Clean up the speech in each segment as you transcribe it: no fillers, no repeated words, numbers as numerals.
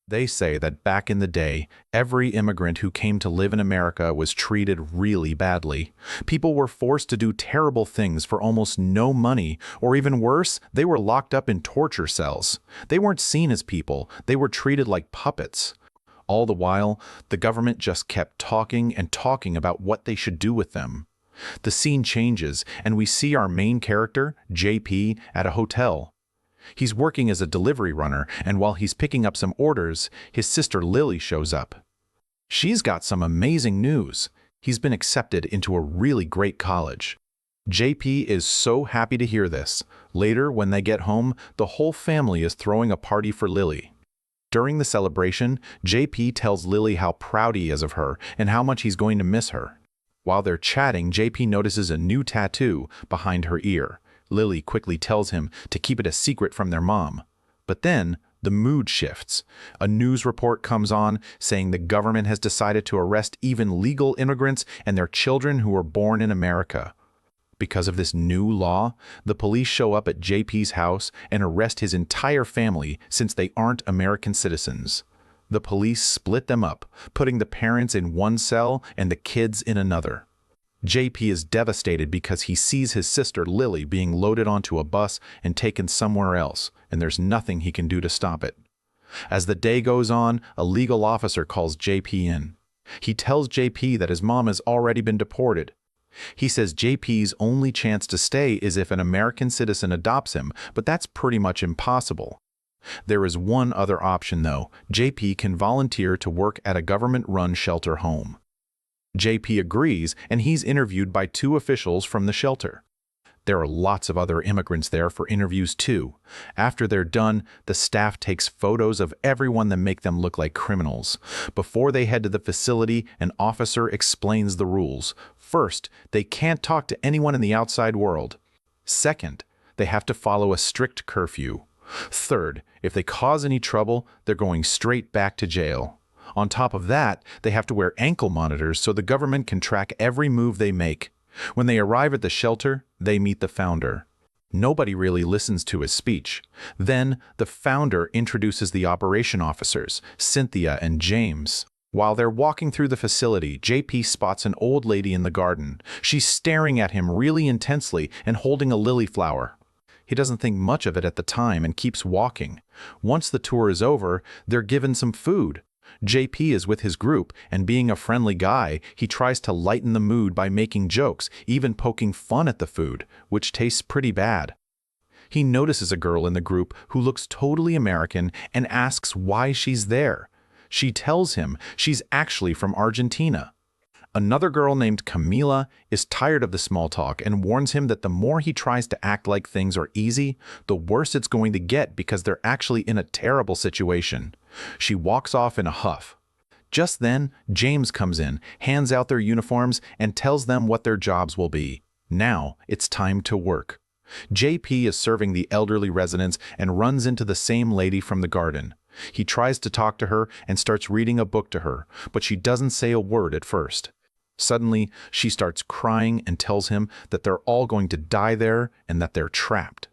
They say that back in the day, every immigrant who came to live in America was treated really badly. People were forced to do terrible things for almost no money, or even worse, they were locked up in torture cells. They weren't seen as people, they were treated like puppets. All the while, the government just kept talking and talking about what they should do with them. The scene changes, and we see our main character, JP, at a hotel. He's working as a delivery runner, and while he's picking up some orders, his sister Lily shows up. She's got some amazing news. He's been accepted into a really great college. JP is so happy to hear this. Later, when they get home, the whole family is throwing a party for Lily. During the celebration, JP tells Lily how proud he is of her and how much he's going to miss her. While they're chatting, JP notices a new tattoo behind her ear. Lily quickly tells him to keep it a secret from their mom. But then, the mood shifts. A news report comes on saying the government has decided to arrest even legal immigrants and their children who were born in America. Because of this new law, the police show up at JP's house and arrest his entire family since they aren't American citizens. The police split them up, putting the parents in one cell and the kids in another. JP is devastated because he sees his sister Lily being loaded onto a bus and taken somewhere else, and there's nothing he can do to stop it. As the day goes on, a legal officer calls JP in. He tells JP that his mom has already been deported. He says JP's only chance to stay is if an American citizen adopts him, but that's pretty much impossible. There is one other option though. JP can volunteer to work at a government-run shelter home. JP agrees, and he's interviewed by 2 officials from the shelter. There are lots of other immigrants there for interviews too. After they're done, the staff takes photos of everyone that make them look like criminals. Before they head to the facility, an officer explains the rules. First, they can't talk to anyone in the outside world. Second, they have to follow a strict curfew. Third, if they cause any trouble, they're going straight back to jail. On top of that, they have to wear ankle monitors so the government can track every move they make. When they arrive at the shelter, they meet the founder. Nobody really listens to his speech. Then, the founder introduces the operation officers, Cynthia and James. While they're walking through the facility, JP spots an old lady in the garden. She's staring at him really intensely and holding a lily flower. He doesn't think much of it at the time and keeps walking. Once the tour is over, they're given some food. JP is with his group, and being a friendly guy, he tries to lighten the mood by making jokes, even poking fun at the food, which tastes pretty bad. He notices a girl in the group who looks totally American and asks why she's there. She tells him she's actually from Argentina. Another girl named Camila is tired of the small talk and warns him that the more he tries to act like things are easy, the worse it's going to get because they're actually in a terrible situation. She walks off in a huff. Just then, James comes in, hands out their uniforms, and tells them what their jobs will be. Now, it's time to work. JP is serving the elderly residents and runs into the same lady from the garden. He tries to talk to her and starts reading a book to her, but she doesn't say a word at first. Suddenly, she starts crying and tells him that they're all going to die there and that they're trapped.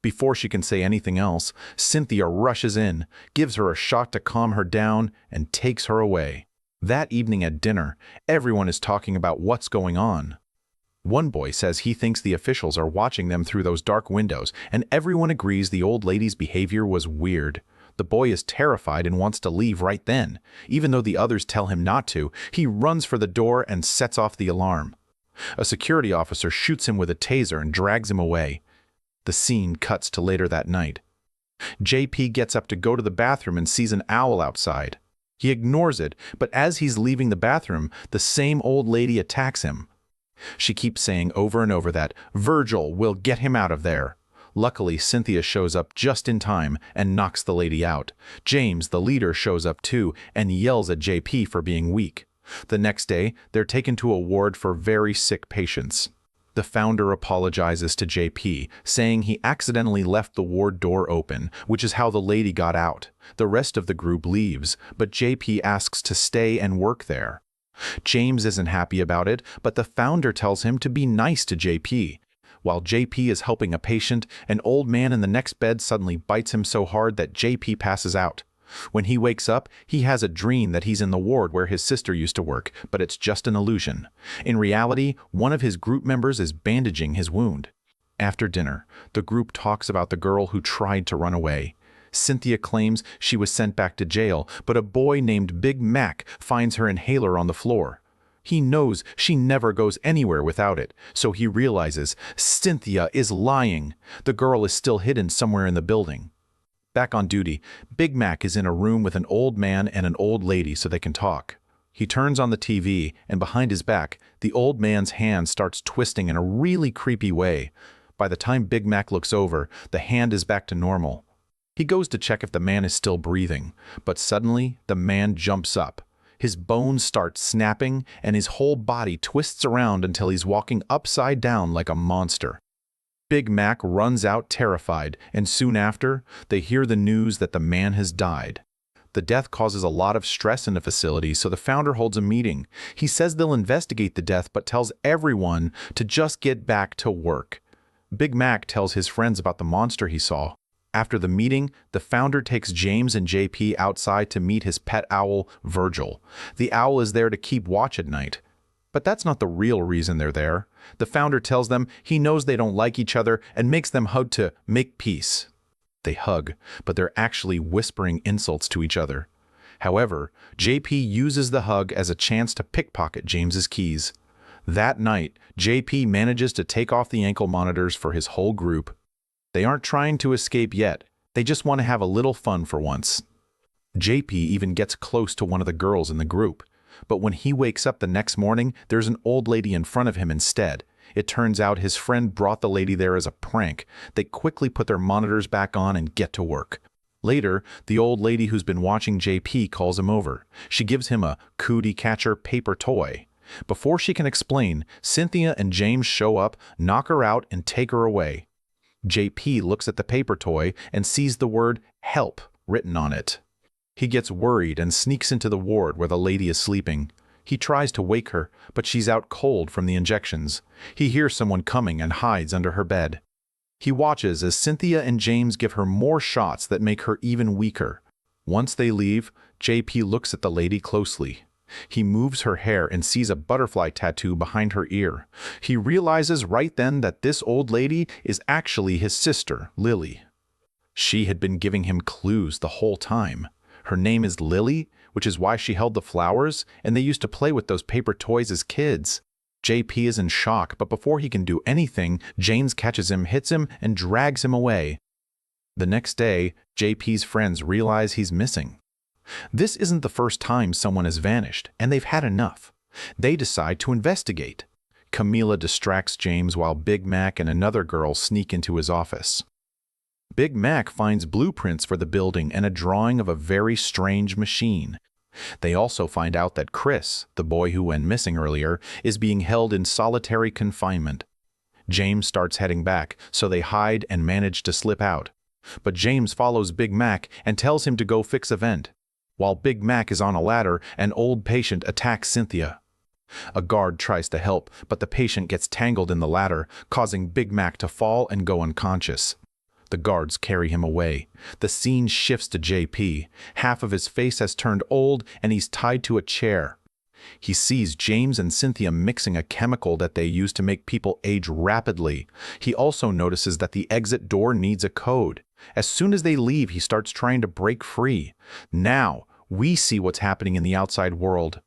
Before she can say anything else, Cynthia rushes in, gives her a shot to calm her down, and takes her away. That evening at dinner, everyone is talking about what's going on. One boy says he thinks the officials are watching them through those dark windows, and everyone agrees the old lady's behavior was weird. The boy is terrified and wants to leave right then. Even though the others tell him not to, he runs for the door and sets off the alarm. A security officer shoots him with a taser and drags him away. The scene cuts to later that night. JP gets up to go to the bathroom and sees an owl outside. He ignores it, but as he's leaving the bathroom, the same old lady attacks him. She keeps saying over and over that Virgil will get him out of there. Luckily, Cynthia shows up just in time and knocks the lady out. James, the leader, shows up too and yells at JP for being weak. The next day, they're taken to a ward for very sick patients. The founder apologizes to JP, saying he accidentally left the ward door open, which is how the lady got out. The rest of the group leaves, but JP asks to stay and work there. James isn't happy about it, but the founder tells him to be nice to JP. While JP is helping a patient, an old man in the next bed suddenly bites him so hard that JP passes out. When he wakes up, he has a dream that he's in the ward where his sister used to work, but it's just an illusion. In reality, one of his group members is bandaging his wound. After dinner, the group talks about the girl who tried to run away. Cynthia claims she was sent back to jail, but a boy named Big Mac finds her inhaler on the floor. He knows she never goes anywhere without it, so he realizes Cynthia is lying. The girl is still hidden somewhere in the building. Back on duty, Big Mac is in a room with an old man and an old lady so they can talk. He turns on the TV, and behind his back, the old man's hand starts twisting in a really creepy way. By the time Big Mac looks over, the hand is back to normal. He goes to check if the man is still breathing, but suddenly the man jumps up. His bones start snapping, and his whole body twists around until he's walking upside down like a monster. Big Mac runs out terrified, and soon after, they hear the news that the man has died. The death causes a lot of stress in the facility, so the founder holds a meeting. He says they'll investigate the death, but tells everyone to just get back to work. Big Mac tells his friends about the monster he saw. After the meeting, the founder takes James and JP outside to meet his pet owl, Virgil. The owl is there to keep watch at night. But that's not the real reason they're there. The founder tells them he knows they don't like each other and makes them hug to make peace. They hug, but they're actually whispering insults to each other. However, JP uses the hug as a chance to pickpocket James's keys. That night, JP manages to take off the ankle monitors for his whole group. They aren't trying to escape yet. They just want to have a little fun for once. JP even gets close to one of the girls in the group. But when he wakes up the next morning, there's an old lady in front of him instead. It turns out his friend brought the lady there as a prank. They quickly put their monitors back on and get to work. Later, the old lady who's been watching JP calls him over. She gives him a cootie catcher paper toy. Before she can explain, Cynthia and James show up, knock her out, and take her away. JP looks at the paper toy and sees the word "help" written on it. He gets worried and sneaks into the ward where the lady is sleeping. He tries to wake her, but she's out cold from the injections. He hears someone coming and hides under her bed. He watches as Cynthia and James give her more shots that make her even weaker. Once they leave, JP looks at the lady closely. He moves her hair and sees a butterfly tattoo behind her ear. He realizes right then that this old lady is actually his sister, Lily. She had been giving him clues the whole time. Her name is Lily, which is why she held the flowers, and they used to play with those paper toys as kids. JP is in shock, but before he can do anything, James catches him, hits him, and drags him away. The next day, JP's friends realize he's missing. This isn't the first time someone has vanished, and they've had enough. They decide to investigate. Camila distracts James while Big Mac and another girl sneak into his office. Big Mac finds blueprints for the building and a drawing of a very strange machine. They also find out that Chris, the boy who went missing earlier, is being held in solitary confinement. James starts heading back, so they hide and manage to slip out. But James follows Big Mac and tells him to go fix a vent. While Big Mac is on a ladder, an old patient attacks Cynthia. A guard tries to help, but the patient gets tangled in the ladder, causing Big Mac to fall and go unconscious. The guards carry him away. The scene shifts to JP. Half of his face has turned old, and he's tied to a chair. He sees James and Cynthia mixing a chemical that they use to make people age rapidly. He also notices that the exit door needs a code. As soon as they leave, he starts trying to break free. Now, we see what's happening in the outside world.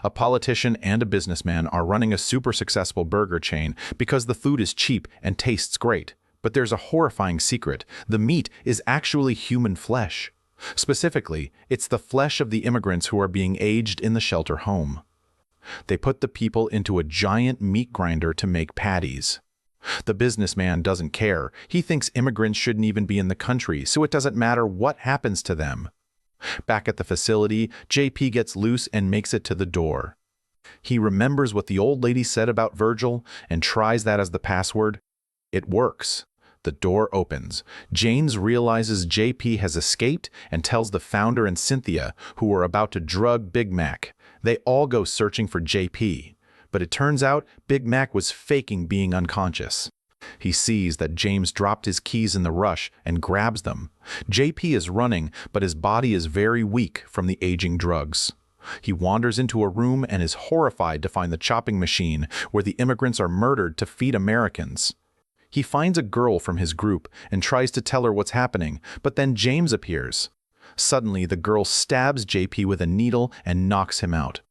A politician and a businessman are running a super successful burger chain because the food is cheap and tastes great. But there's a horrifying secret. The meat is actually human flesh. Specifically, it's the flesh of the immigrants who are being aged in the shelter home. They put the people into a giant meat grinder to make patties. The businessman doesn't care. He thinks immigrants shouldn't even be in the country, so it doesn't matter what happens to them. Back at the facility, JP gets loose and makes it to the door. He remembers what the old lady said about Virgil and tries that as the password. It works. The door opens. James realizes JP has escaped and tells the founder and Cynthia, who are about to drug Big Mac. They all go searching for JP. But it turns out Big Mac was faking being unconscious. He sees that James dropped his keys in the rush and grabs them. JP is running, but his body is very weak from the aging drugs. He wanders into a room and is horrified to find the chopping machine where the immigrants are murdered to feed Americans. He finds a girl from his group and tries to tell her what's happening, but then James appears. Suddenly, the girl stabs JP with a needle and knocks him out.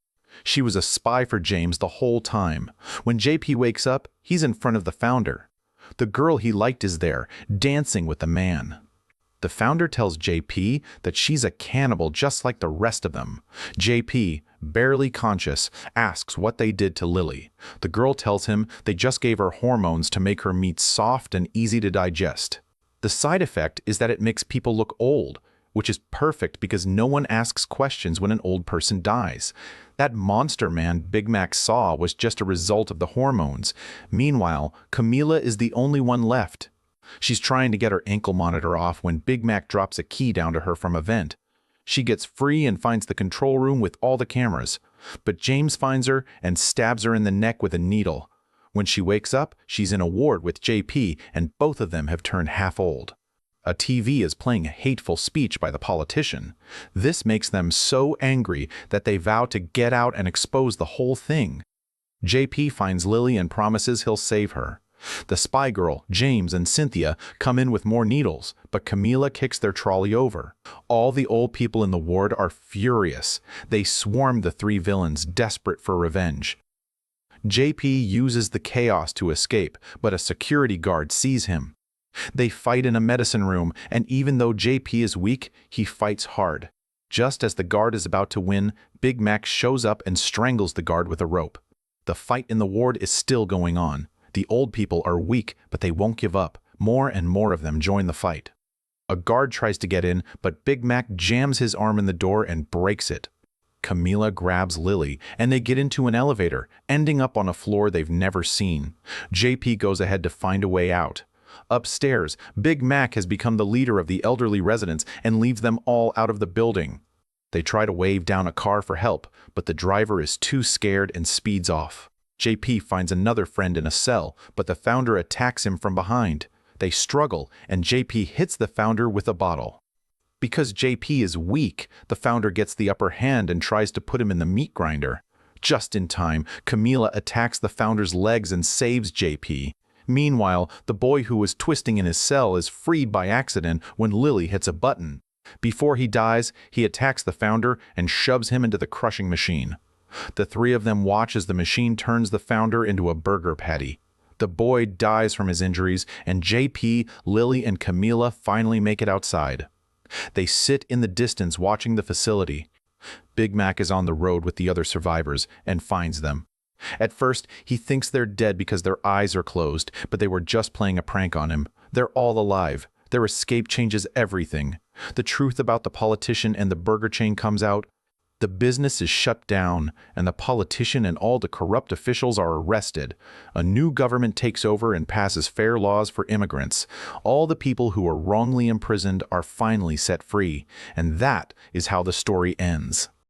She was a spy for James the whole time. When JP wakes up, he's in front of the founder. The girl he liked is there, dancing with the man. The founder tells JP that she's a cannibal just like the rest of them. JP, barely conscious, asks what they did to Lily. The girl tells him they just gave her hormones to make her meat soft and easy to digest. The side effect is that it makes people look old, which is perfect because no one asks questions when an old person dies. That monster man Big Mac saw was just a result of the hormones. Meanwhile, Camila is the only one left. She's trying to get her ankle monitor off when Big Mac drops a key down to her from a vent. She gets free and finds the control room with all the cameras. But James finds her and stabs her in the neck with a needle. When she wakes up, she's in a ward with JP, and both of them have turned half old. A TV is playing a hateful speech by the politician. This makes them so angry that they vow to get out and expose the whole thing. JP finds Lily and promises he'll save her. The spy girl, James, and Cynthia come in with more needles, but Camila kicks their trolley over. All the old people in the ward are furious. They swarm the three villains, desperate for revenge. JP uses the chaos to escape, but a security guard sees him. They fight in a medicine room, and even though JP is weak, he fights hard. Just as the guard is about to win, Big Mac shows up and strangles the guard with a rope. The fight in the ward is still going on. The old people are weak, but they won't give up. More and more of them join the fight. A guard tries to get in, but Big Mac jams his arm in the door and breaks it. Camila grabs Lily, and they get into an elevator, ending up on a floor they've never seen. JP goes ahead to find a way out. Upstairs, Big Mac has become the leader of the elderly residents and leaves them all out of the building. They try to wave down a car for help, but the driver is too scared and speeds off. JP finds another friend in a cell, but the founder attacks him from behind. They struggle, and JP hits the founder with a bottle. Because JP is weak, the founder gets the upper hand and tries to put him in the meat grinder. Just in time, Camila attacks the founder's legs and saves JP. Meanwhile, the boy who was twisting in his cell is freed by accident when Lily hits a button. Before he dies, he attacks the founder and shoves him into the crushing machine. The three of them watch as the machine turns the founder into a burger patty. The boy dies from his injuries, and JP, Lily, and Camila finally make it outside. They sit in the distance watching the facility. Big Mac is on the road with the other survivors and finds them. At first, he thinks they're dead because their eyes are closed, but they were just playing a prank on him. They're all alive. Their escape changes everything. The truth about the politician and the burger chain comes out. The business is shut down, and the politician and all the corrupt officials are arrested. A new government takes over and passes fair laws for immigrants. All the people who were wrongly imprisoned are finally set free, and that is how the story ends.